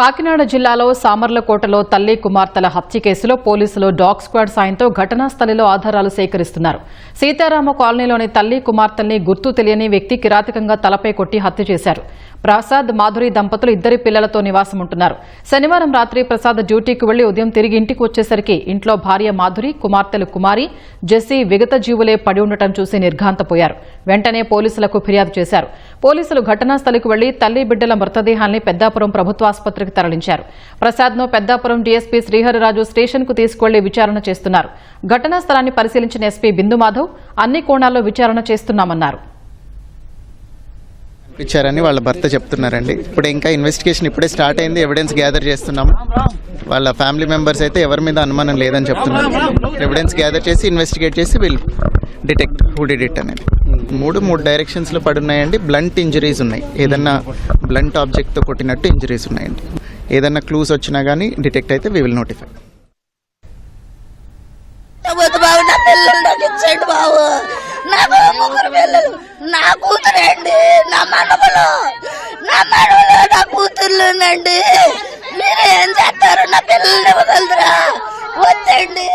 కాకినాడ జిల్లాలో సామర్లకోటలో తల్లి కుమార్తెల హత్య కేసులో పోలీసులు డాగ్ స్క్వాడ్ సాయంతో ఘటనా స్థలిలో ఆధారాలు సేకరిస్తున్నారు. సీతారామ కాలనీలోని తల్లి కుమార్తెల్ని గుర్తు తెలియని వ్యక్తి కిరాతకంగా తలపై కొట్టి హత్య చేశారు. ప్రసాద్, మాధురి దంపతులు ఇద్దరి పిల్లలతో నివాసం ఉంటున్నారు. శనివారం రాత్రి ప్రసాద్ డ్యూటీకి వెళ్లి ఉదయం తిరిగి ఇంటికి వచ్చేసరికి ఇంట్లో భార్య మాధురి, కుమార్తెలు కుమారి, జెస్సీ విగత జీవులే పడి ఉండటం చూసి నిర్ఘాంతపోయారు. వెంటనే పోలీసులకు ఫిర్యాదు చేశారు. పోలీసులు ఘటనా స్థలికి వెళ్లి తల్లి బిడ్డల మృతదేహాల్ని పెద్దాపురం ప్రభుత్వాసుపత్రికి తరలించారు. ప్రసాద్ను పెద్దాపురం డీఎస్పీ శ్రీహరిరాజు స్టేషన్కు తీసుకువెళ్లి విచారణ చేస్తున్నారు. ఘటనా స్థలాన్ని పరిశీలించిన ఎస్పీ బిందుమాధవ్ అన్ని కోణాల్లో విచారణ చేస్తున్నామన్నారు. ఇచ్చారని వాళ్ళ భర్త చెప్తున్నారండి. ఇప్పుడు ఇంకా ఇన్వెస్టిగేషన్ ఇప్పుడే స్టార్ట్ అయింది. ఎవిడెన్స్ గ్యాదర్ చేస్తున్నాము. వాళ్ళ ఫ్యామిలీ మెంబర్స్ అయితే ఎవరి మీద అనుమానం లేదని చెప్తున్నారు. ఎవిడెన్స్ గ్యాదర్ చేసి ఇన్వెస్టిగేట్ చేసి will detect who did it అనేది. మూడు డైరెక్షన్స్లో పడున్నాయండి. బ్లంట్ ఇంజరీస్ ఉన్నాయి. ఏదన్నా బ్లంట్ ఆబ్జెక్ట్తో కొట్టినట్టు ఇంజరీస్ ఉన్నాయండి. ఏదన్నా క్లూస్ వచ్చినా కానీ డిటెక్ట్ అయితే వీ విల్ నోటిఫై. నాకు ముగ్గురు పిల్లలు, నా కూతురండి, నా మనవలు, నా కూతుర్లునండి. మీరు ఏం చేస్తారు? నా పిల్లల్ని వదలదురా, వద్దండి.